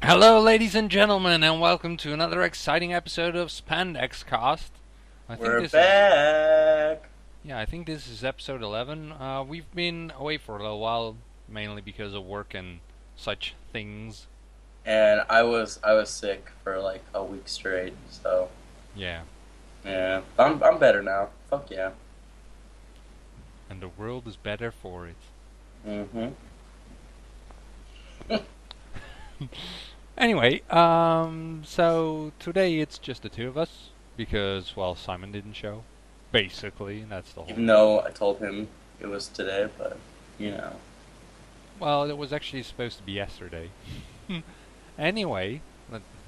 Hello, ladies and gentlemen, and welcome to another exciting episode of SpandexCast. I think We're this is, back, I think this is episode 11. We've been away for a little while, mainly because of work and such things. and I was sick for like a week straight. So Yeah, yeah, I'm better now. Fuck yeah. and the world is better for it. Mhm. Anyway, so today it's just the two of us because, well, Simon didn't show. Basically, that's the whole. Even though I told him it was today, but you know. Well, it was actually supposed to be yesterday. Anyway,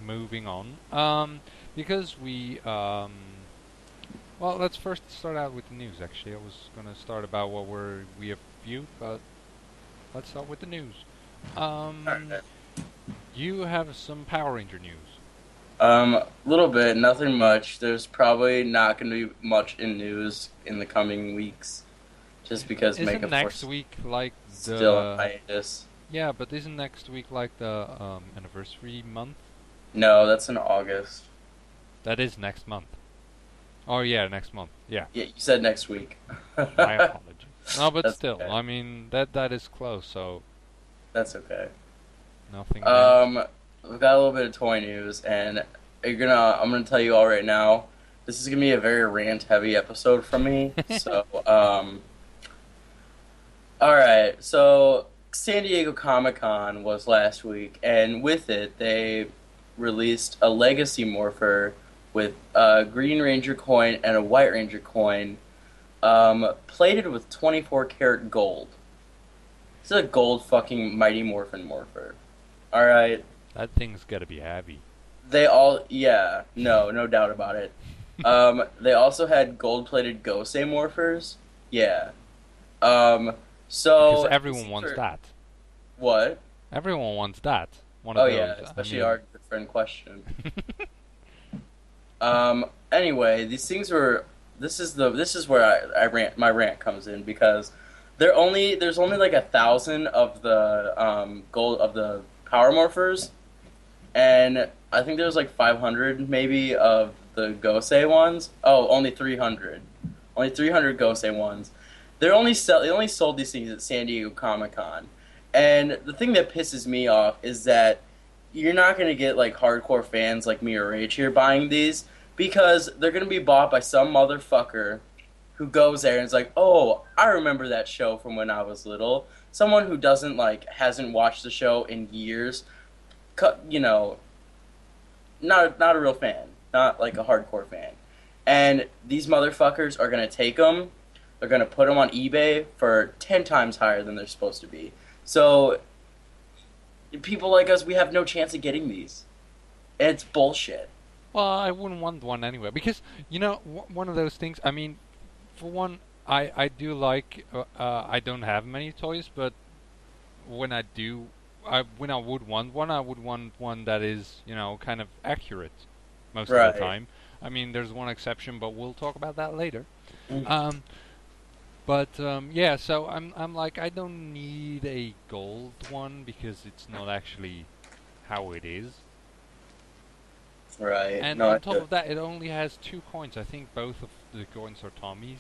moving on. Because well, let's first start out with the news. Actually, I was gonna start about what we have viewed, but let's start with the news. Um, Alright. you have some Power Ranger news. Little bit, nothing much. There's probably not going to be much in news in the coming weeks, just because Isn't Mega next Force week like is still on the hiatus. yeah? But isn't next week like the anniversary month? No, that's in August. That is next month. Oh yeah, next month. Yeah. Yeah, you said next week. My apologies. No, but That's still, okay. I mean that is close, so That's okay. nothing against. Um, we've got a little bit of toy news, and I'm gonna tell you all right now. This is gonna be a very rant-heavy episode from me. So, all right. So, San Diego Comic Con was last week, and with it, they released a Legacy Morpher with a Green Ranger coin and a White Ranger coin, plated with 24 karat gold. This is a gold fucking Mighty Morphin Morpher. All right. That thing's gotta be heavy. They all, yeah, no doubt about it. They also had gold-plated Gosei morphers. Yeah. Um, Because so these everyone things wants are that. what? Everyone wants that. One of Oh yeah, those. I especially mean, our good friend question. Anyway, these things were. This is where I rant. My rant comes in because there's only like 1,000 of the gold of the power morphers, and I think there's like 500 maybe of the Gosei ones. Oh, only 300. Only 300 Gosei ones. They only sold these things at San Diego Comic Con. And the thing that pisses me off is that you're not going to get like hardcore fans like me or Rage here buying these because they're going to be bought by some motherfucker who goes there and is like, "Oh, I remember that show from when I was little." Someone who doesn't like hasn't watched the show in years, you know, not a real fan, not like a hardcore fan. And these motherfuckers are gonna take them. They're gonna put them on eBay for 10 times higher than they're supposed to be. So people like us, we have no chance of getting these. It's bullshit. well, I wouldn't want one anyway. Because, one of those things, I mean, for one, I do like, I don't have many toys, but when I do, when I would want one, I would want one that is, kind of accurate most of the Right. time. I mean, there's one exception, but we'll talk about that later. Um, But yeah, so I'm like I don't need a gold one because it's not actually how it is. Right. And No. on top of that, it only has two coins. I think both of the coins are Tommy's.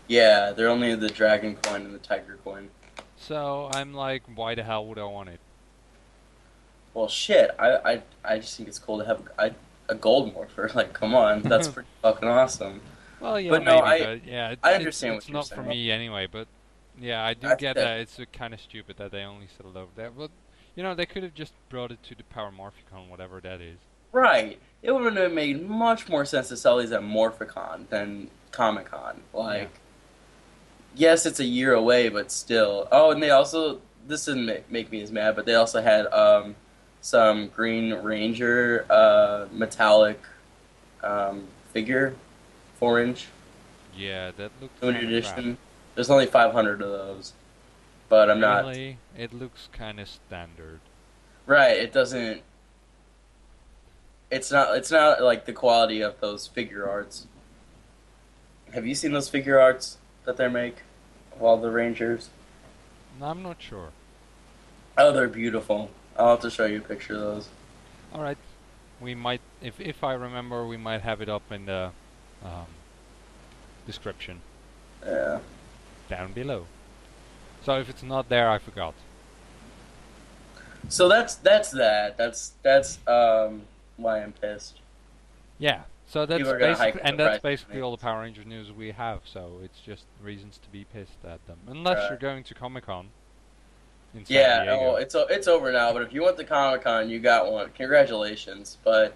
Yeah, they're only the dragon coin and the tiger coin. So I'm like, why the hell would I want it? Well, shit. I just think it's cool to have a gold morpher. Like, come on, that's pretty fucking awesome. Well, yeah, But no, maybe, but yeah, I it's understand it's what you're not for saying. me anyway. But yeah, I do I think get that that it's kind of stupid that they only sell it over there. But they could have just brought it to the Power Morphicon, whatever that is. right. It would have made much more sense to sell these at Morphicon than Comic Con. Yeah. Like, yes, it's a year away, but still. Oh, and they also this didn't make me as mad, but they also had some Green Ranger metallic figure, 4 inch, Yeah, that looked limited kind of crap. edition. There's only 500 of those, but I'm not Really? It looks kind of standard. right. It doesn't. It's not like the quality of those figure arts. Have you seen those figure arts that they make of all the Rangers? I'm not sure. Oh, they're beautiful. I'll have to show you a picture of those. All right. We might, if I remember, we might have it up in the um, description Yeah. down below. So if it's not there, I forgot. So that's that. That's why I'm pissed. Yeah. So People that's are gonna hike basically, up the and that's price of basically all the things. Power Rangers news we have. So it's just reasons to be pissed at them, unless Right. you're going to Comic Con in San Yeah. Oh, Diego. it's over now. But if you went to Comic Con, you got one. Congratulations. But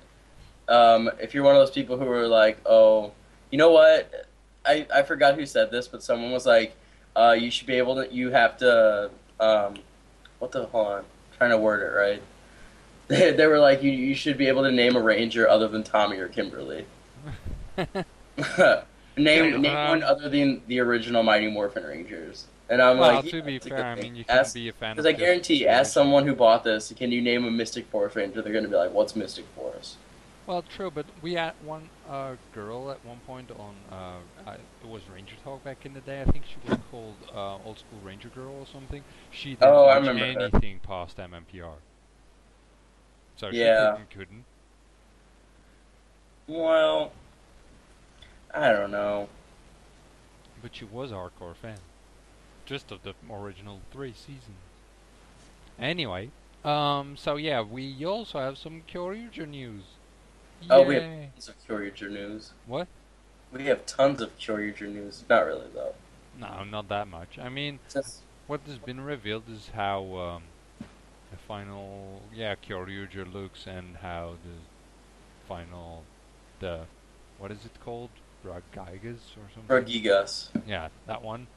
if you're one of those people who are like, oh, you know what? I forgot who said this, but someone was like, you should be able to. You have to. Um, what the? Hold on. I'm trying to word it right. They were like, you should be able to name a ranger other than Tommy or Kimberly. Okay. Name one other than the original Mighty Morphin Rangers. And I'm Well, like, yeah, to be that's a fair, good I thing. mean, you can Ask, be a fan because of I just guarantee, the ask original. someone who bought this, can you name a Mystic Force Ranger? They're going to be like, what's Mystic Force? Well, true, but we had one girl at one point on. It was Ranger Talk back in the day. I think she was called Old School Ranger Girl or something. She didn't Oh, I watch remember her. anything past MMPR, so she Yeah. couldn't. Well, I don't know. But she was a hardcore fan, just of the original 3 seasons. Anyway, so yeah, we also have some Kyoryuger news. Oh, we have Yay! tons of Kyoryuger news. What? We have tons of Kyoryuger news. Not really, though. No, not that much. I mean, Just, what has been revealed is how the final, yeah, Kyoryuger looks and how the final, the, what is it called? Ragiekins or something? Ragigas. Yeah, that one.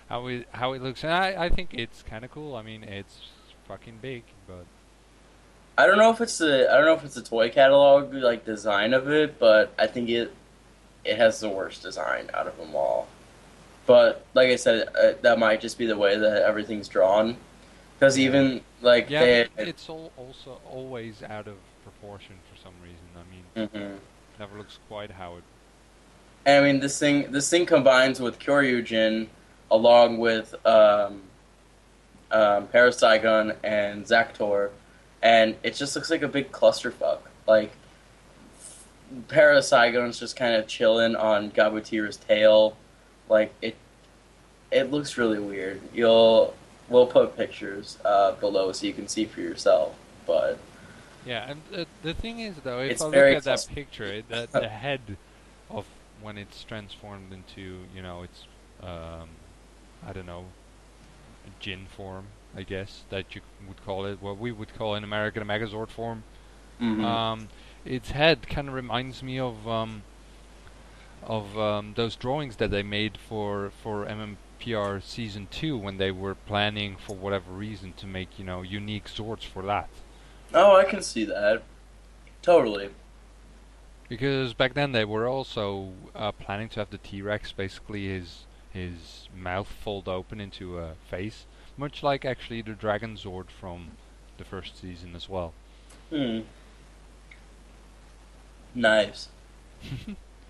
How it looks, and I think it's kind of cool. I mean, it's fucking big, but I don't know if it's the toy catalog like design of it, but I think it has the worst design out of them all. But like I said, that might just be the way that everything's drawn. Because yeah, even like yeah, but they, it's also always out of proportion for some reason. I mean, mhm. never looks quite how it. And I mean this thing combines with Kyoryugen along with Parasygon and Zactor, and it just looks like a big clusterfuck. Like Parasygon's just kind of chilling on Gabutira's tail. Like it looks really weird. We'll put pictures below so you can see for yourself. But Yeah, and the thing is, though, if it's I look very at that cluster. picture, that the head of when it's transformed into, its, I don't know, Jin form, I guess that you would call it, what we would call in America a Megazord form. Hmm. Um, its head kind of reminds me of those drawings that they made for MMPR season 2 when they were planning for whatever reason to make unique Zords for that. Oh, I can see that totally. Because back then they were also planning to have the T-Rex, basically his mouth fold open into a face, much like actually the Dragon Zord from the first season as well. Hmm. Nice.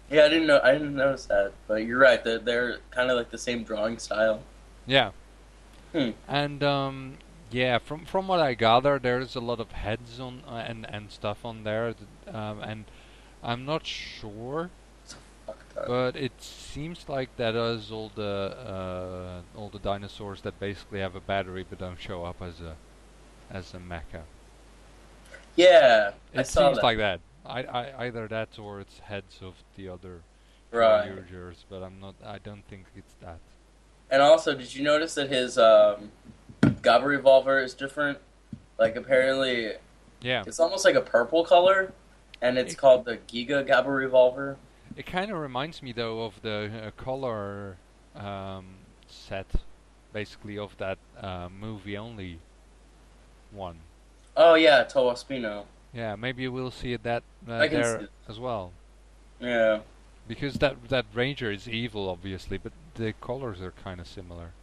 Yeah, I didn't know. I didn't notice that, but you're right. They're kind of like the same drawing style. Yeah, Hmm. and yeah, from what I gather, there's a lot of heads on and stuff on there, and I'm not sure. It's a fuck ton. But it seems like that is all the dinosaurs that basically have a battery but don't show up as a mecha. Yeah, I It saw seems that. like that. Either that or it's heads of the other Right. Kyoryugers, but I'm not. I don't think it's that. And also, did you notice that his Gaba revolver is different? Like apparently, Yeah, it's almost like a purple color, and it's it called the Giga Gaba revolver. it kind of reminds me though of the color set, basically of that movie only one. Oh yeah, Towaspino. Yeah, maybe we'll see it that I can see there it. as well. Yeah. Because that ranger is evil, obviously, but the colors are kind of similar.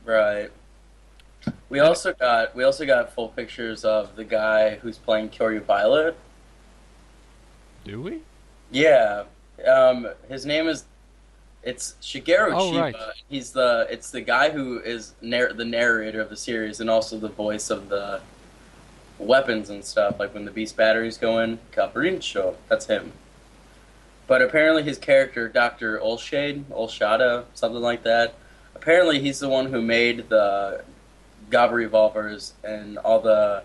Right. And We also got full pictures of the guy who's playing Kyoryu Pilot. do we? Yeah. His name is it's Shigeru Oh right. Chiba. It's the guy who is the narrator of the series and also the voice of weapons and stuff. Like when the beast batteries go in, Cabrincho, that's him. But apparently his character, Dr. Olshada, something like that, apparently he's the one who made the Gaba revolvers and all the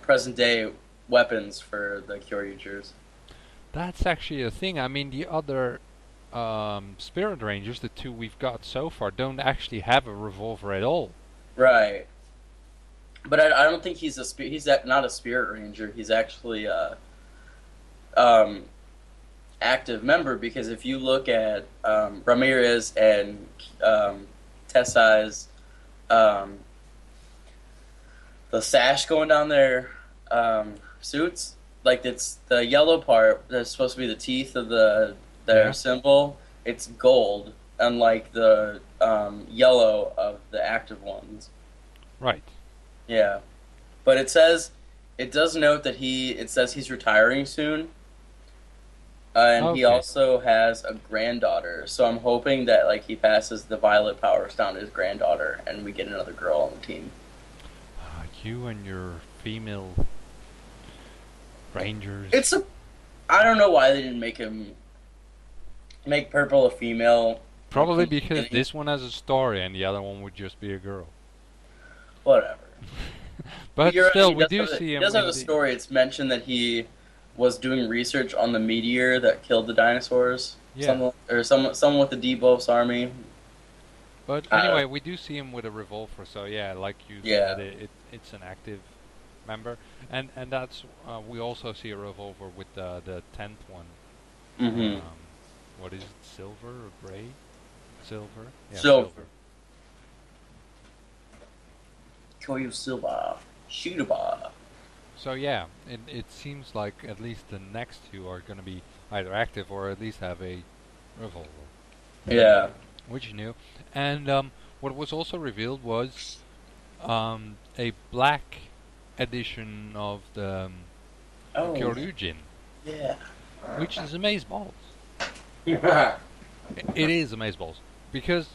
present day weapons for the Kyoryugers. That's actually a thing. I mean, the other Spirit Rangers, the two we've got so far, don't actually have a revolver at all. Right. But I don't think he's not a Spirit Ranger. He's actually a um, active member because if you look at Ramirez and Tessai's um, the sash going down their suits, like it's the yellow part that's supposed to be the teeth of their symbol. It's gold, unlike the yellow of the active ones. Right. Yeah, but it does note that it says he's retiring soon, and Okay. he also has a granddaughter. So I'm hoping that like he passes the violet powers down to his granddaughter, and we get another girl on the team. You and your female Rangers. I don't know why they didn't make purple a female. Probably because this one has a story and the other one would just be a girl. Whatever. But still, we do see him. He does have a story. It's mentioned that he was doing research on the meteor that killed the dinosaurs. Yeah. Someone with the Debos army. But anyway, we do see him with a revolver. So yeah, like you said, it's an active member, and that's we also see a revolver with the 10th one. Mm-hmm. What is it? Silver or gray? Silver. Yeah, silver. Koyu Silva. Shidaba. So yeah, it seems like at least the next two are going to be either active or at least have a revolver. Yeah. Which is new. And what was also revealed was a black edition of the Kyoryugin. Yeah. Which is amazeballs. Yeah. It is amazeballs. Because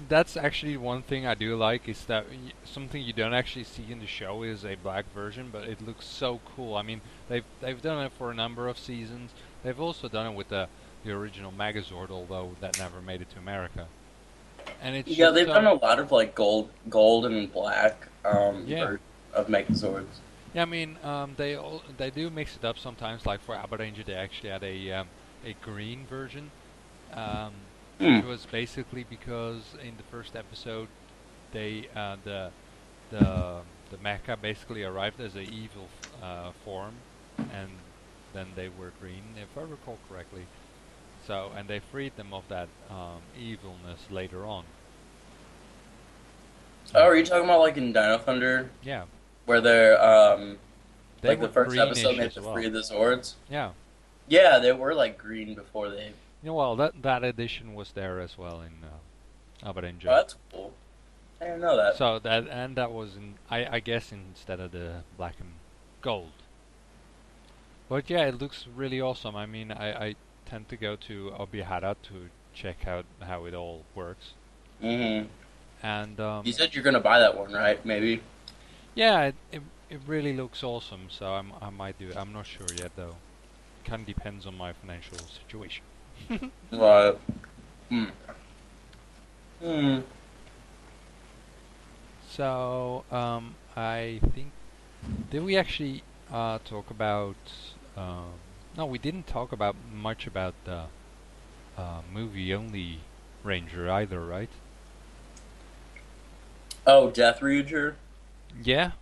that's actually one thing I do like is that something you don't actually see in the show is a black version, but it looks so cool. I mean, they've done it for a number of seasons. They've also done it with the original Megazord, although that never made it to America. And it's they've done a lot of like gold and black of Megazords. Yeah, I mean, they do mix it up sometimes. Like for Abba Ranger, they actually had a green version. It was basically because in the first episode, they the mecha basically arrived as a evil form, and then they were green, if I recall correctly. So, and they freed them of that evilness later on. Oh, are you talking about like in Dino Thunder? Yeah. Where they're they like the first episode they had to free the Zords? Yeah. Yeah, they were like green before they... Well, that edition was there as well in Abba Ranger. Oh, that's cool. I didn't know that. So that was in I guess instead of the black and gold. But yeah, it looks really awesome. I mean, I tend to go to Obihara to check out how it all works. Mm-hmm. And you said you're gonna buy that one, right? Maybe. Yeah, it really looks awesome. So I might do it. I'm not sure yet though. Kind of depends on my financial situation. Right. So I think did we actually talk about? No, we didn't talk about much about the movie only Ranger either, right? Oh, Death Ranger? Yeah.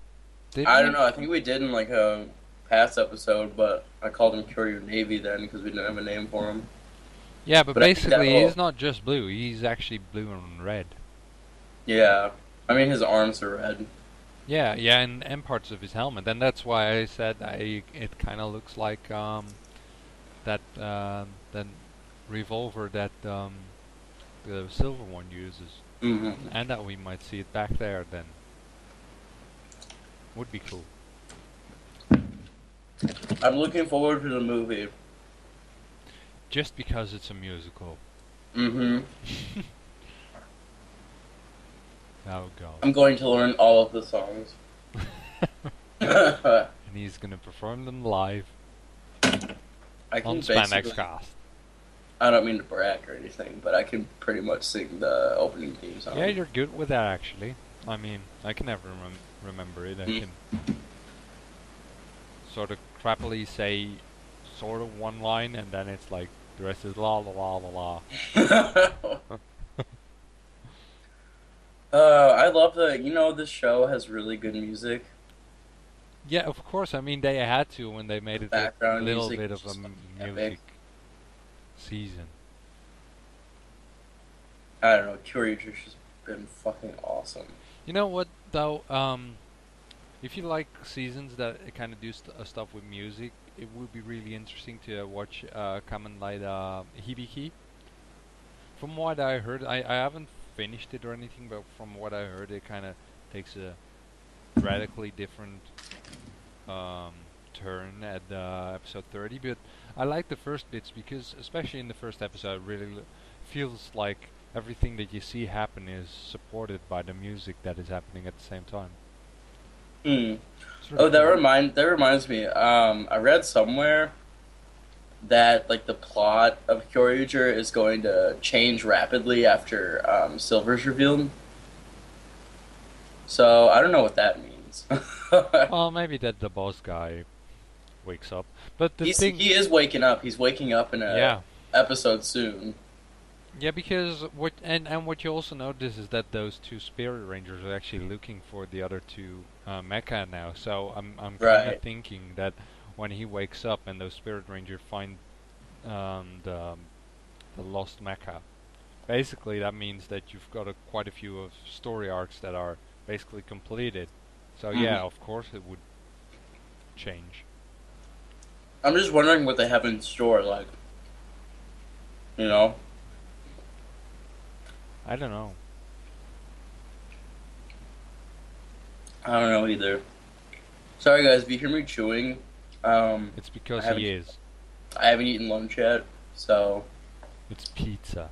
I don't know. I think we did in like a past episode, but I called him Courier Navy then because we didn't have a name for him. Yeah, but basically he's not just blue. He's actually blue and red. Yeah. I mean, his arms are red. Yeah, and parts of his helmet. And that's why I said it kind of looks like that revolver that the silver one uses. Mm-hmm. And that we might see it back there then. Would be cool. I'm looking forward to the movie. Just because it's a musical. Mm-hmm. Oh god. I'm going to learn all of the songs. and he's gonna perform them live I on can basically. SpandexCast. I don't mean to brag or anything, but I can pretty much sing the opening theme Yeah, song. you're good with that actually. I mean, I can never remember it. I Mm. can sort of crappily say sort of one line, and then it's like the rest is la la la la la. I love the. This show has really good music. Yeah, of course. I mean, they had to when they The made it a background little music bit is of a just fucking epic. music season. I don't know. Kyoryu's just been fucking awesome. You know what though? If you like seasons that kind of do stuff with music, it would be really interesting to watch Kamen Rider Hibiki. From what I heard, I haven't finished it or anything, but from what I heard, it kind of takes a radically different um, turn at episode 30. But I like the first bits because, especially in the first episode, it really feels like everything that you see happen is supported by the music that is happening at the same time. Hmm. It's really Oh, that cool. reminds me. I read somewhere that like the plot of Kyoryuger is going to change rapidly after Silver's revealed. So I don't know what that means. Well, maybe that the boss guy wakes up. But the thing, He is waking up. He's waking up in a yeah, episode soon. yeah, because what what you also notice is that those two spirit rangers are actually looking for the other two mecha now. So I'm kind of Right. thinking that when he wakes up and those spirit rangers find the lost mecha, basically that means that you've got quite a few of story arcs that are basically completed. So Hmm. yeah, of course it would change. I'm just wondering what they have in store. Like, you know, I don't know. I don't know either. Sorry guys, if you hear me chewing, It's I because he haven't is. I haven't eaten lunch yet, so It's pizza.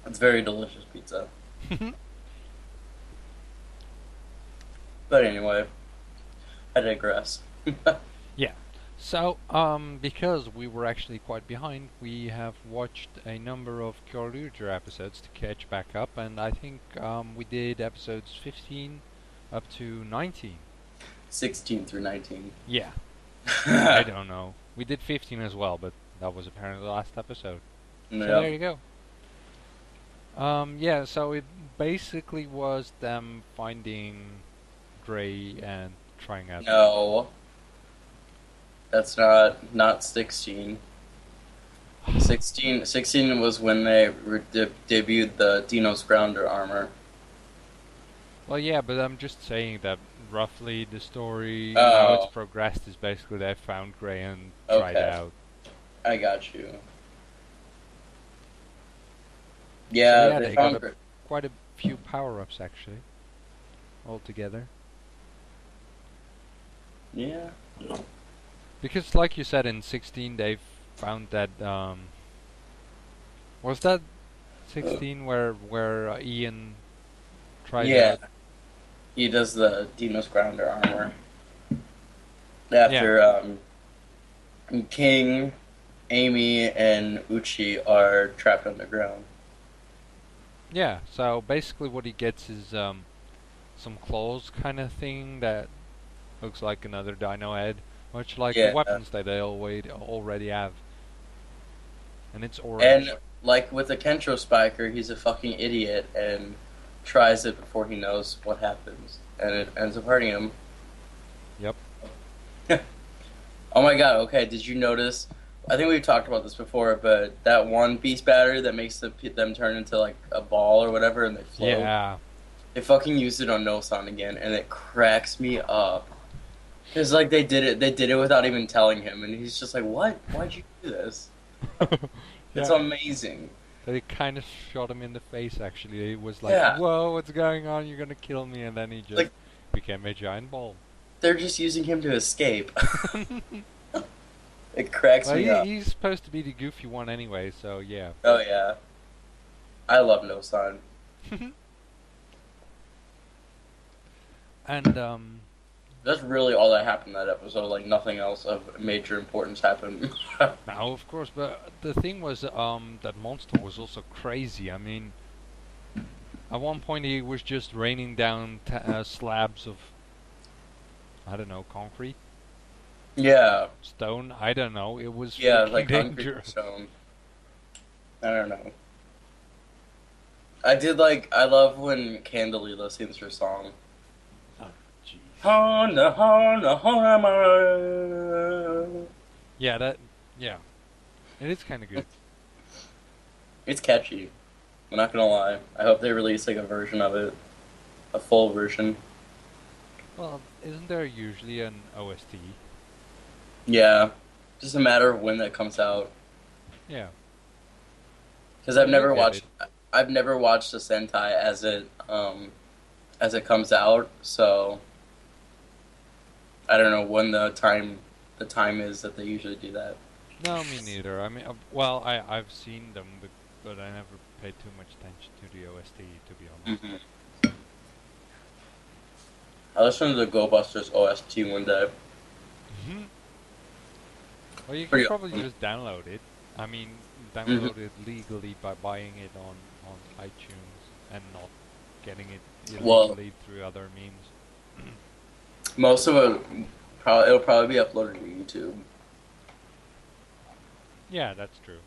it's very delicious pizza. But anyway, I digress. Yeah. So, because we were actually quite behind, we have watched a number of Kyoryuger episodes to catch back up, and I think we did episodes 15 up to 19. 16 through 19. Yeah, I don't know. We did 15 as well, but that was apparently the last episode. So there Yep. you go. Yeah, so it basically was them finding Gray and trying out. No, that's not 16. 16 was when they debuted the Dino's Grounder armor. Well, yeah, but I'm just saying that roughly the story, how it's Oh, progressed, is basically they found Gray and tried okay. out. I got you. So Yeah, yeah, they they got found. quite a few power-ups actually altogether. Yeah. Because, like you said, in 16 they found that was that 16 where Ian tried Yeah, out. he does the Dino's Grounder armor. Yeah, After King, Amy, and Uchi are trapped underground. yeah. So basically, what he gets is some claws kind of thing that looks like another dino head, much like the Yeah, weapons that they already have, and it's and orange. like with the Kentro Spiker, he's a fucking idiot and tries it before he knows what happens, and it ends up hurting him. Yep. Oh my god! Okay, did you notice? I think we've talked about this before, but that one beast battery that makes them turn into like a ball or whatever, and they float. Yeah. They fucking used it on Nosan again, and it cracks me up. Cause like they did it without even telling him, and he's just like, "What? Why'd you do this?" It's Yeah. amazing. They kind of shot him in the face. Actually, he was like, Yeah, "Whoa, what's going on? You're gonna kill me!" And then he just like became a giant ball. they're just using him to escape. It cracks Well, me up. he's supposed to be the goofy one anyway, so yeah. Oh yeah, I love Nosan. And That's really all that happened that episode. Like nothing else of major importance happened. Now, of course, but the thing was, that monster was also crazy. I mean, at one point he was just raining down slabs of, I don't know, concrete, Yeah, stone. I don't know. It was yeah, freaking like concrete or dangerous. stone. I don't know. I did like. I love when Candelila sings her song. Oh, jeez. Hona, hona, hona, ma. Yeah, that. Yeah, it is kind of good. It's catchy. I'm not gonna lie. I hope they release like a version of it, a full version. Well, isn't there usually an OST? Yeah, just a matter of when that comes out. Yeah. Because Well, you'll get it. I've never watched a Sentai as it comes out. So I don't know when the time is that they usually do that. No, me neither. I mean, well, I've seen them, but I never paid too much attention to the OST, to be honest. Hmm. I listened to the Go Busters OST one day. Hmm. Well, you can Pretty probably awesome. just download it. I mean, Hmm. download it legally by buying it on iTunes and not getting it Well, illegally through other means. most of it probably it'll probably be uploaded to YouTube. Yeah, that's true.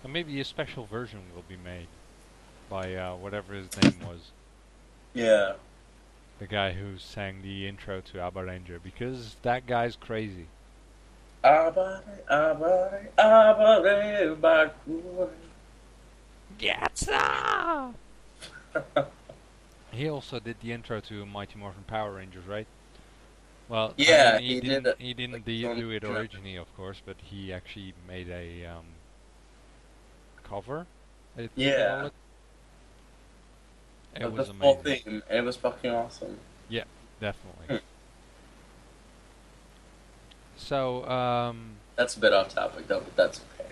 And maybe a special version will be made by whatever his name was, Yeah. the guy who sang the intro to Abba Ranger, because that guy's crazy. Abare, abare, abare, bakure. Yatsa! He also did the intro to Mighty Morphin Power Rangers, right? Well, I mean, Yeah, he did it, he like didn't his own do it version of it. originally, of course, but he actually made a cover, if you can call Yeah, it. It of the was full amazing. theme, and it was fucking awesome. Yeah, definitely. Hmm. So, That's a bit off topic though, but that's okay.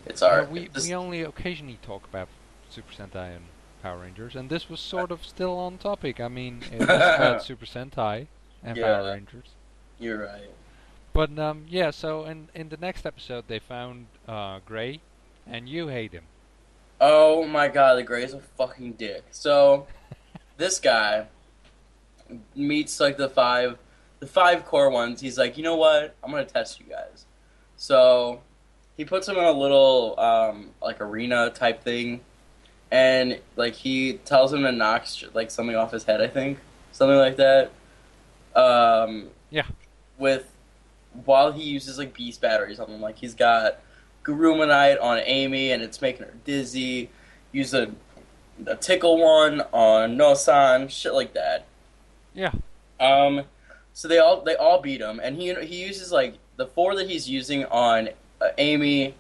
It's yeah, alright. we only occasionally talk about Super Sentai and Power Rangers, and this was sort of still on topic. I mean, it was about Super Sentai and Power Yeah, Rangers. you're right. But yeah. So in the next episode, they found Gray, and you hate him. Oh my god, the Gray's a fucking dick. So this guy meets like the five core ones. He's like, you know what? I'm gonna test you guys. So he puts him in a little like arena type thing, and like he tells him to knock like something off his head. I think something like that. Um, Yeah. with while he uses like beast battery or something. Like he's got Gurumanite on Amy and it's making her dizzy. Use a tickle one on Nosan, shit like that. Yeah. Um, so they all beat him, and he uses like the four that he's using on Amy,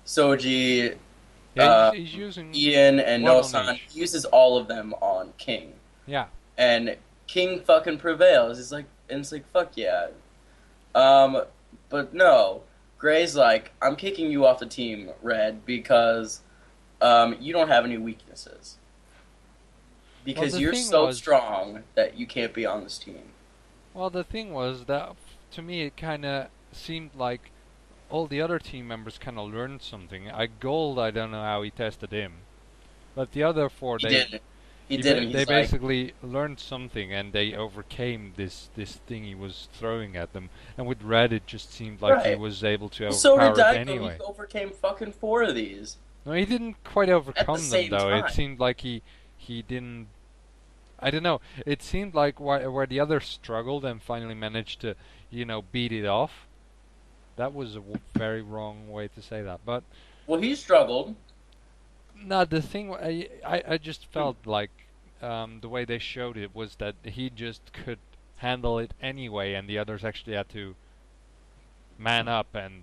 Soji, Yeah. uh, He's using Ian, and one on Nosan. each. He uses all of them on King, Yeah. and King fucking prevails. It's like and it's like fuck yeah. Um, but no, Gray's like, I'm kicking you off the team, Red, because you don't have any weaknesses. Well, Because the you're thing so was, strong that you can't be on this team. that to me it kind of seemed like all the other team members kind of learned something. Gold, I don't know how he tested him, but the other four, He did. He he did, and they he's like, basically learned something and they overcame this thing he was throwing at them. And with Red, it just seemed like he right. was able to Well, so did overpower it Daiko. He anyway. overcame fucking four of these No, he didn't quite at the overcome them same though. It time. seemed like he didn't. I don't know. It seemed like where the others struggled and finally managed to, beat it off. That was a very wrong way to say that. But Well, he struggled. no, the thing I just felt like the way they showed it was that he just could handle it anyway, and the others actually had to man up and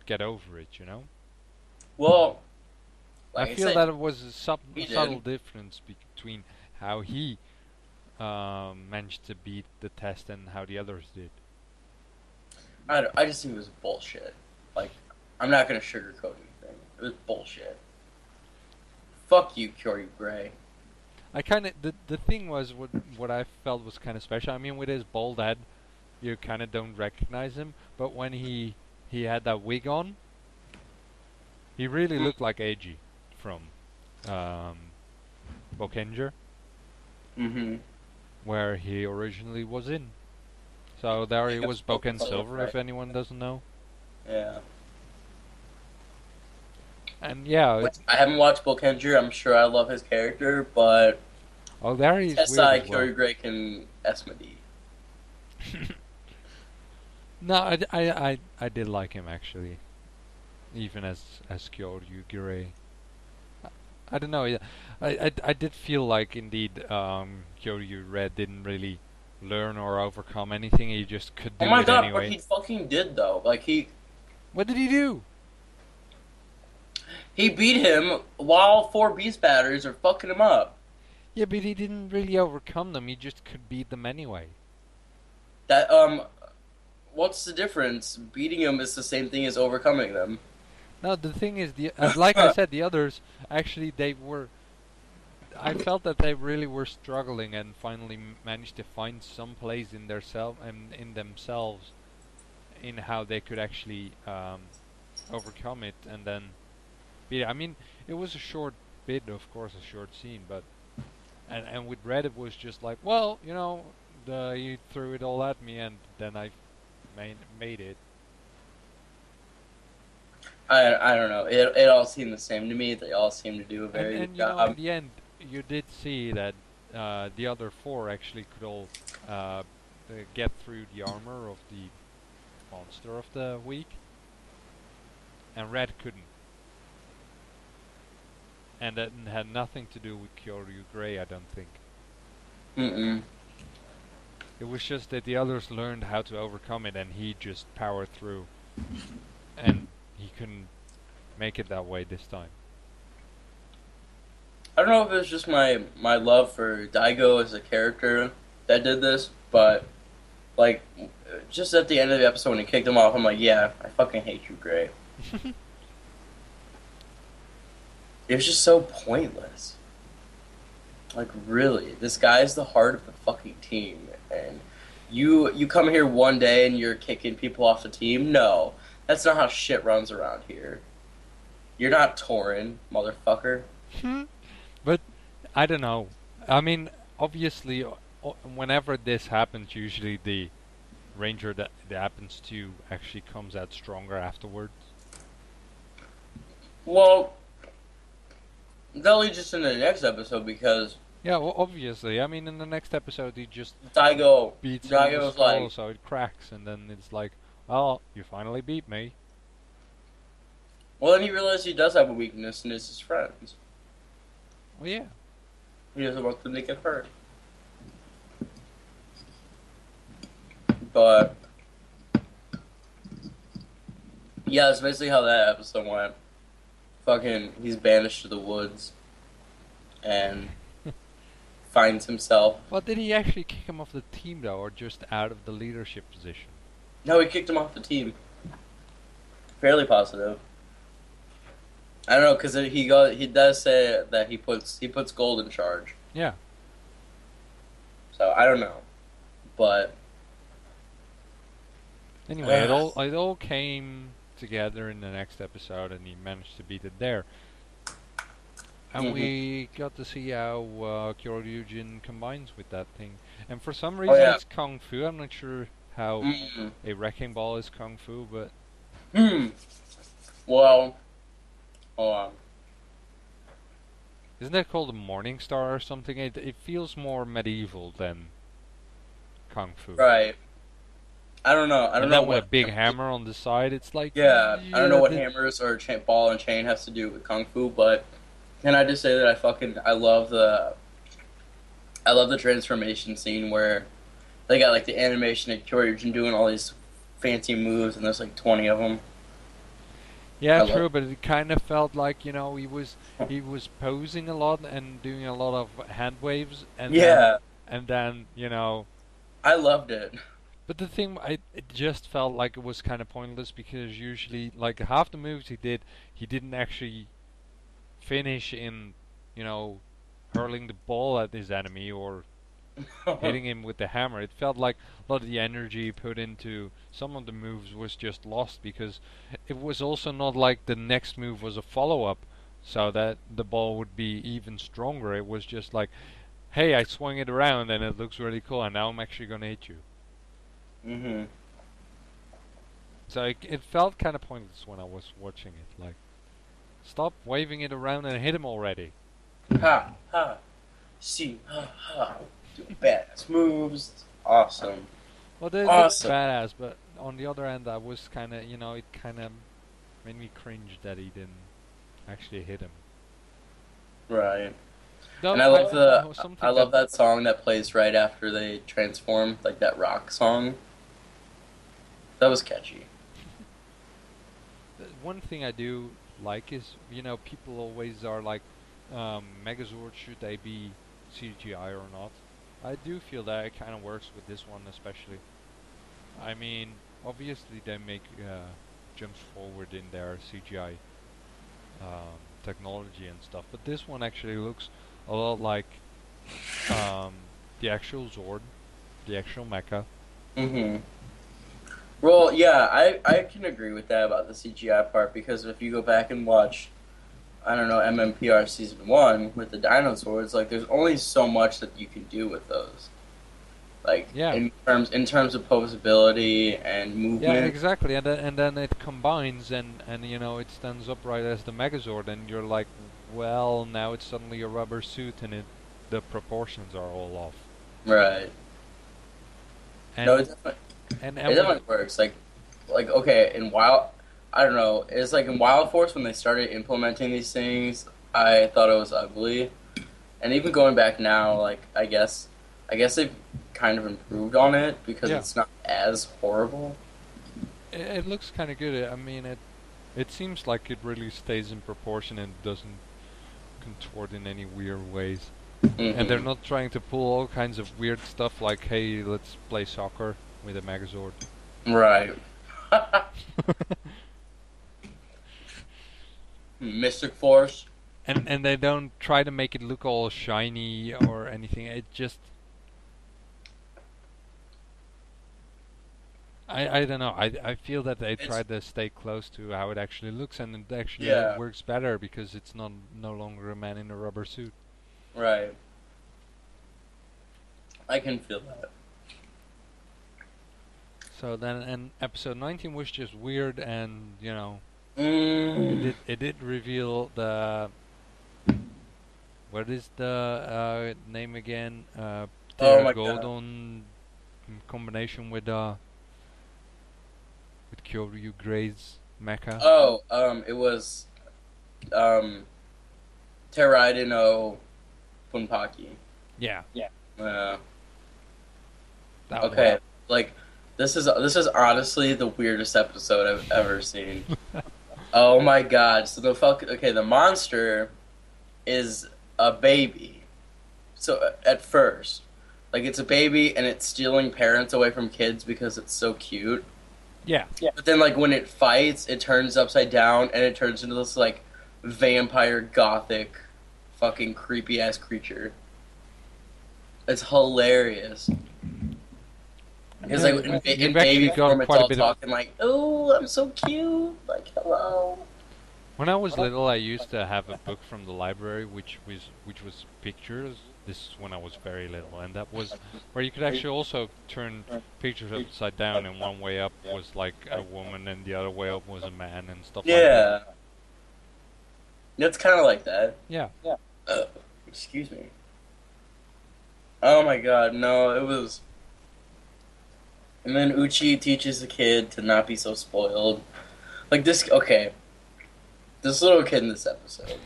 get over it. Well, I like I feel said, that it was a he subtle did. difference between how he managed to beat the test and how the others did. I just think it was bullshit. Like, I'm not gonna sugarcoat anything. It was bullshit. Fuck you, Kyoryu Gray. I kind of the thing was what I felt was kind of special. I mean, with his bald head, you kind of don't recognize him, but when he had that wig on, he really looked like AG from um, Bokenger, Mm-hmm. where he originally was in. So there he was, Boken Silver, Right. if anyone doesn't know. Yeah. And yeah, Which I haven't watched Bokenger. I'm sure I love his character, but oh, there he's weird Tesai, as well. Kyoryugrek, and Esmodi. No, I did like him actually, even as Kyoryu Gure. I don't know. I did feel like indeed Kyoryu Red didn't really learn or overcome anything. He just could Oh do my it god, but anyway. he fucking did though. Like What did he do? he beat him while 4 beast batters are fucking him up. Yeah, but he didn't really overcome them. He just could beat them anyway. That what's the difference? Beating him is the same thing as overcoming them. No, the thing is, like I said, the others actually they were. I felt that they really were struggling and finally managed to find some place in their self and in themselves in how they could actually overcome it and then beat it. I mean, it was a short bit, of course, a short scene, but and with Red it was just like, well, he threw it all at me and then I made it. I don't know. It all seemed the same to me. They all seemed to do a And very good in job. the end, you did see that the other four actually could all uh, get through the armor of the monster of the week, and Red couldn't. And that had nothing to do with Kyoryu Grey, I don't think. Mm-mm. It was just that the others learned how to overcome it, and he just powered through, and he couldn't make it that way this time. I don't know if it was just my love for Daigo as a character that did this, but like just at the end of the episode when he kicked him off, I'm like, yeah, I fucking hate you, Gray. It was just so pointless. Like really, this guy's the heart of the fucking team, and you come here one day and you're kicking people off the team. No, that's not how shit runs around here. You're not Torin, motherfucker. But I don't know. I mean, obviously, whenever this happens, usually the ranger that it happens to actually comes out stronger afterwards. Well, that leads us into the next episode because Yeah, well, obviously. I mean, in the next episode, he just beats him in the Daigo's skull, like, so it cracks, and then it's like, oh, you finally beat me. well, then he realizes he does have a weakness, and it's his friends. Well, yeah. He doesn't want them to get hurt. But yeah, that's basically how that episode went. Fucking, he's banished to the woods and finds himself. Well, did he actually kick him off the team, though, or just out of the leadership position? No, he kicked him off the team. Fairly positive. I don't know because he does say that he puts Gold in charge. Yeah. So I don't know, but Anyway, it all came together in the next episode, and he managed to beat it there. And we got to see how Kyoryujin combines with that thing. And for some reason, it's Kung Fu. I'm not sure how a Wrecking Ball is Kung Fu, but... Well, hold on. Isn't that called a Morning Star or something? It feels more medieval than Kung Fu. Right. I don't know. I don't know what with a big hammer on the side. It's like I don't know what hammers or ball and chain has to do with Kung Fu, but can I just say that I love the transformation scene where they got like the animation of Kyoryugen doing all these fancy moves, and there's like 20 of them. Yeah, true, but it kind of felt like he was posing a lot and doing a lot of hand waves, and then I loved it. But the thing, it just felt like it was kind of pointless because usually, like half the moves he didn't actually finish in, hurling the ball at his enemy or hitting him with the hammer. It felt like a lot of the energy put into some of the moves was just lost because it was also not like the next move was a follow-up so that the ball would be even stronger. It was just like, hey, I swung it around and it looks really cool and now I'm actually going to hit you. Mhm. So it felt kind of pointless when I was watching it. Like, stop waving it around and hit him already. Ha ha. See ha ha. Doing badass moves. It's awesome. Well, they look Awesome. badass, but on the other end, I was kind of, it kind of made me cringe that he didn't actually hit him. Right. And Though I love I something that love that song that plays right after they transform, like that rock song. That was catchy. one thing I do like is, people always are like, Megazord, should they be CGI or not? I do feel that it kind of works with this one especially. I mean, obviously they make jumps forward in their CGI technology and stuff, but this one actually looks a lot like um, the actual Zord, the actual mecha. Mhm. Well, yeah, I can agree with that about the CGI part because if you go back and watch, I don't know, MMPR season 1 with the dinosaurs, like there's only so much that you can do with those. Like Yeah, in terms of posability and yeah, movement. exactly, and then it combines and it stands upright as the Megazord, and you're like, well, now it's suddenly a rubber suit, and the proportions are all off. Right. No, And and it and with definitely works. Like okay, in Wild, I don't know. It's like in Wild Force when they started implementing these things, I thought it was ugly. And even going back now, like I guess they've kind of improved on it because yeah, it's not as horrible. it looks kind of good. I mean, it seems like it really stays in proportion and doesn't contort in any weird ways. And they're Hmm. not trying to pull all kinds of weird stuff like, hey, let's play soccer with a Megazord. Right. Mystic Force. And they don't try to make it look all shiny or anything. It just I don't know. I feel that they It's tried to stay close to how it actually looks, and it actually yeah. works better because it's not no longer a man in a rubber suit. Right. I can feel that. So then, and episode 19 was just weird, and it Mm. did reveal the what is the name again? Oh my god. Pterodon in combination with Kyoryu Gray's mecha. Oh, it was um Terai no Funpaki. Yeah, Uh, that one. okay, like this is honestly the weirdest episode I've ever seen. Oh my god! So the monster is a baby. So at first, like it's a baby and it's stealing parents away from kids because it's so cute. Yeah, But then like when it fights, it turns upside down and it turns into this like vampire gothic fucking creepy ass creature. It's hilarious. Because like in you've baby actually got form, it's quite a all bit of. talking like, "Oh, I'm so cute," like, "Hello." When I was little, I used to have a book from the library, which was pictures. This is when I was very little, and that was where you could actually also turn pictures upside down, and one way up was like a woman, and the other way up was a man, and stuff like that. Yeah, it's kind of like that. Yeah, Uh, excuse me. Oh my god, no, it was. And then Uchi teaches the kid to not be so spoiled. Like this, okay, this little kid in this episode.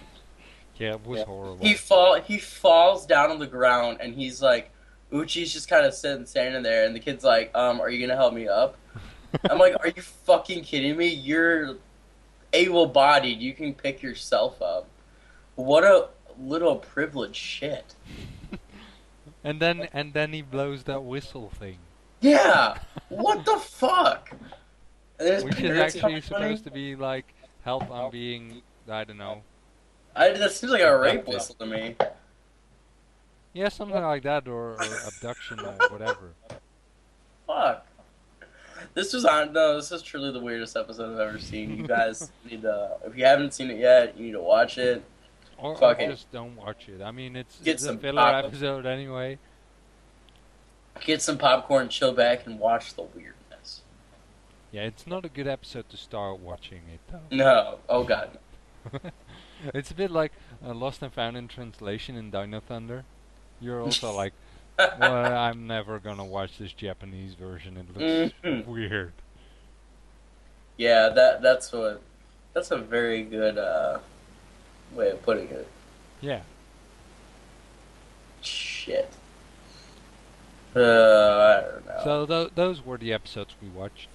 yeah, it was He horrible. falls down on the ground and he's like, Uchi's just kind of standing there, and the kid's like, are you gonna help me up? I'm like, are you fucking kidding me? You're able-bodied. You can pick yourself up. What a little privileged shit. and then he blows that whistle thing, Yeah. What the fuck? And his which is parents come actually running. supposed to be like, help, I'm being, I don't know, That seems like a rape abducted. whistle to me. Yeah, something like that, or abduction or whatever. Fuck. This was on. No, this is truly the weirdest episode I've ever seen. You guys need to. If you haven't seen it yet, you need to watch it. Or Fucking just don't watch it. I mean, get it's a some filler pop. episode anyway. Get some popcorn, chill back, and watch the weirdness. Yeah, it's not a good episode to start watching it though. No. Oh god. It's a bit like Lost and Found in translation in Dino Thunder. You're also like, well, I'm never gonna watch this Japanese version. It looks Mhm. weird. Yeah, that's a very good way of putting it. Yeah. Shit. I don't know. So those were the episodes we watched.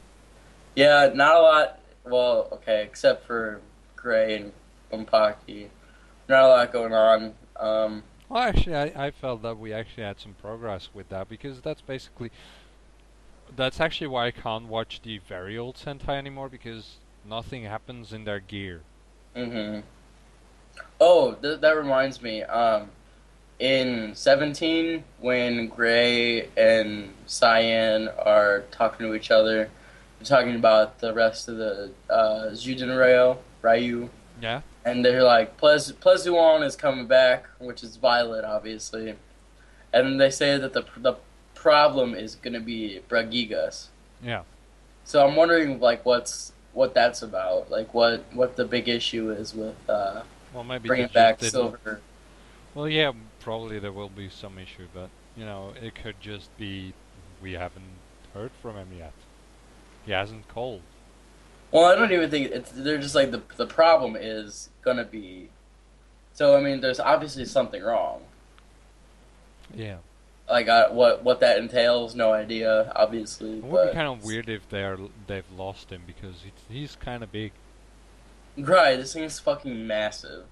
Yeah, not a lot. Well, okay, except for Gray and Umpaki. Not a lot going on. Well, actually, I felt that we actually had some progress with that because that's actually why I can't watch the very old Sentai anymore because nothing happens in their gear. hmm Oh, that reminds me. In 17, when Gray and Cyan are talking to each other, they're talking about the rest of the Ryu, Yeah. and they're like, Plezuon is coming back, which is Violet, obviously. And they say that the problem is going to be Bragigas. Yeah. So I'm wondering, like, what that's about, like, what the big issue is with Well, maybe they bringing just back didn't. Silver. Well, yeah, probably there will be some issue, but it could just be we haven't heard from him yet. He hasn't called. Well, I don't even think they're just like the problem is gonna be. So I mean, there's obviously something wrong. Yeah. Like what that entails, no idea, obviously, It would be but kind of weird if they've lost him because he's kind of big. right, this thing's fucking massive.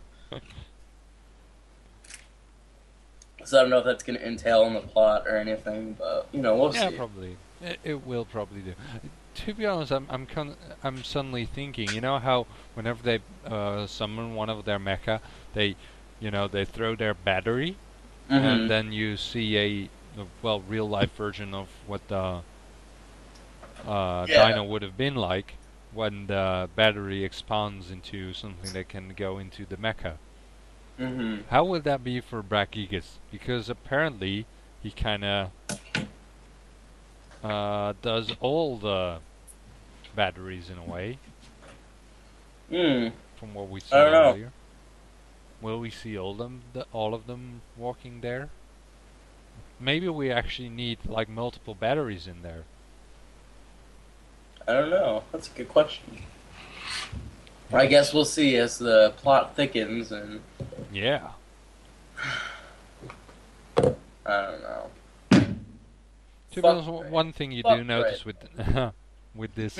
So I don't know if that's gonna entail in the plot or anything, but we'll Yeah, see. probably. It will probably do. To be honest, I'm suddenly thinking. You know how whenever they summon one of their mecha, they they throw their battery, and hmm then you see a real life version of what the Yeah. Dino would have been like when the battery expands into something that can go into the mecha. hmm How would that be for Brachigas? Because apparently he kind of does all the batteries in a way, Hmm. from what we I saw don't know. earlier. Will we see all of them walking there? Maybe we actually need like multiple batteries in there. I don't know. That's a good question. I guess we'll see as the plot thickens, and Yeah. I don't know. To be Fuck honest, Gray. one thing you do Fuck Gray. notice with with this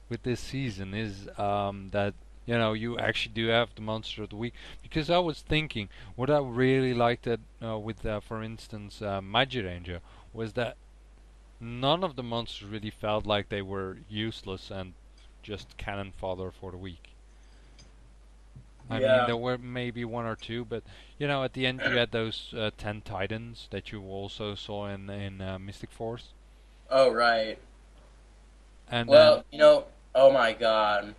with this season is that you actually do have the monster of the week. Because I was thinking, what I really liked with, for instance, Magic was that none of the monsters really felt like they were useless and just cannon fodder for the week. I mean, Yeah. there were maybe one or two, but at the end you had those 10 Titans that you also saw in Mystic Force, Oh right. and then Well, oh my god,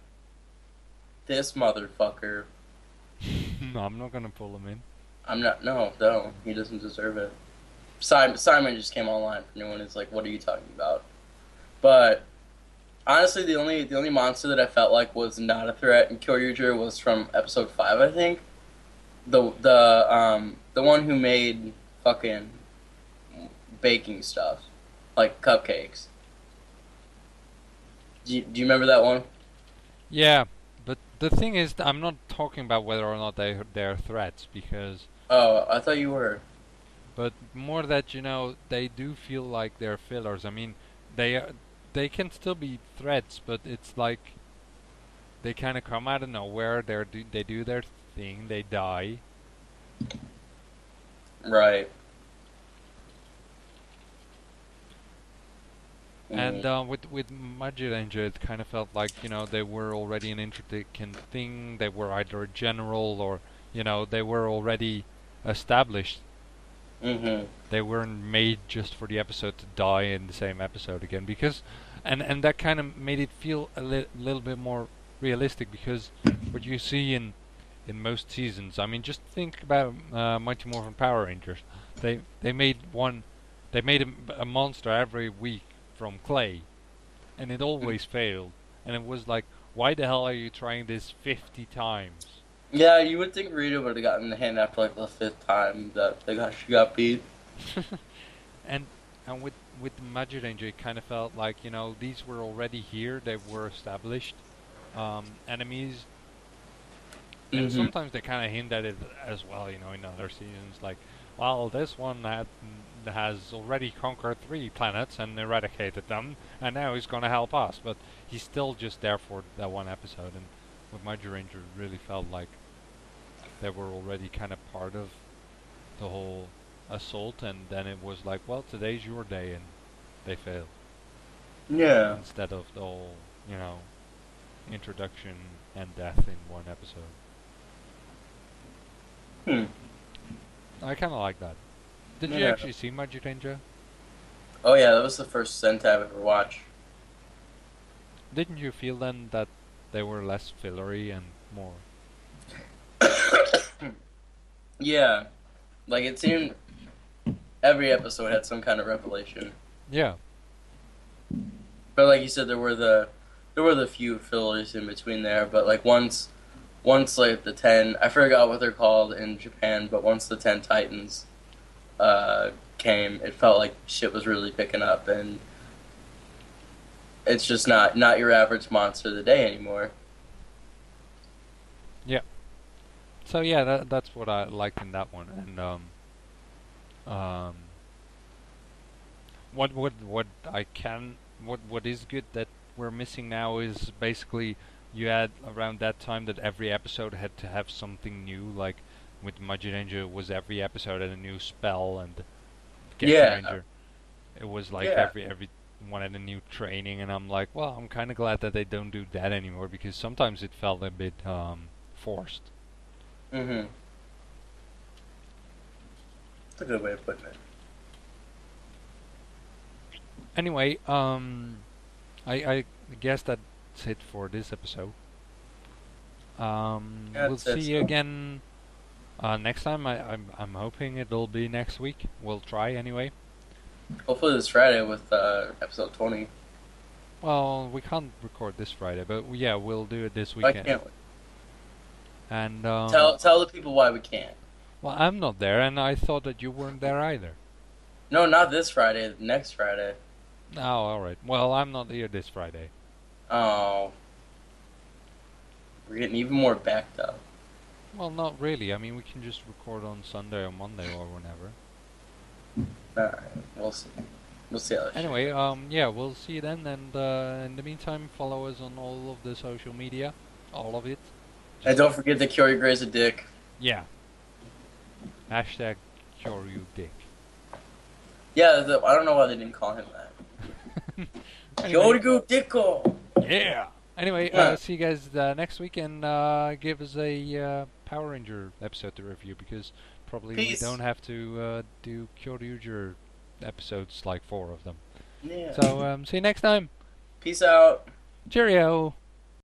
this motherfucker. no, I'm not gonna pull them in. I'm not. No, no, he doesn't deserve it. Simon just came online for new one. It's like, what are you talking about? But honestly, the only monster that I felt like was not a threat in Kyoryuger was from episode 5, I think. The one who made fucking baking stuff, like cupcakes. Do you remember that one? Yeah, but the thing is, I'm not talking about whether or not they're threats, because, Oh, I thought you were. but more that they do feel like they're fillers. I mean, they can still be threats, but it's like they kind of come out of nowhere. They do their thing. They die. Right. And Mm. with Magic Ranger, it kind of felt like they were already an intricate thing. They were either a general or they were already established. Mm-hmm. They weren't made just for the episode to die in the same episode again, because, and that kind of made it feel a little bit more realistic, because what you see in most seasons, I mean, just think about Mighty Morphin Power Rangers. They made one, they made a monster every week from clay, and it always failed. And it was like, why the hell are you trying this 50 times? Yeah, you would think Rita would have gotten the hint after like the fifth time that she got beat. and and with the Magic Ranger, it kind of felt like, these were already here. They were established enemies, and Mm-hmm. sometimes they kind of hint at it as well. In other seasons, like, well, this one has already conquered 3 planets and eradicated them, and now he's gonna help us. But he's still just there for that one episode. And with Magic Ranger, it really felt like they were already kind of part of the whole assault, and then it was like, well, today's your day, and they failed Yeah. instead of the whole, introduction and death in one episode. Hmm. I kind of like that. Did you Yeah. actually see Magic Ranger? Oh yeah, that was the first Sentai I've ever watched. Didn't you feel then that they were less fillery and more? Yeah, like it seemed every episode had some kind of revelation. Yeah, But like you said, there were the few fillers in between there. But like once like the 10, I forgot what they're called in Japan, but once the 10 Titans came, it felt like shit was really picking up, and it's just not your average monster of the day anymore. yeah. So yeah, that's what I liked in that one. And um, what is good that we're missing now is basically you had around that time that every episode had to have something new. Like with Magic Ranger, was every episode had a new spell, and Geki Yeah, Ranger, it was like yeah. every one had a new training. And I'm like, well, I'm kind of glad that they don't do that anymore, because sometimes it felt a bit forced. Mm-hmm. That's a good way of putting it. Anyway, I guess that's it for this episode. Yeah, We'll see that's you again next time. I'm hoping it'll be next week. We'll try anyway. hopefully this Friday with episode 20. Well, we can't record this Friday, but yeah, we'll do it this Why weekend. can't we? And Tell the people why we can't. well, I'm not there, and I thought that you weren't there either. No, not this Friday. Next Friday. Oh, all right. Well, I'm not here this Friday. Oh, we're getting even more backed up. Well, not really. I mean, we can just record on Sunday or Monday or whenever. All right, we'll see. We'll see how this shit Anyway, goes. yeah, we'll see you then. And in the meantime, follow us on all of the social media, all of it. And Just don't forget to cure your grace a dick. yeah. Hashtag cure you dick. Yeah, I don't know why they didn't call him that. Anyway, Kyoryu Dicko! yeah. Anyway, Yeah. see you guys next week, and give us a Power Ranger episode to review, because probably we Peace. don't have to do Kyoryuger episodes, like 4 of them. Yeah. So see you next time. Peace out. Cheerio.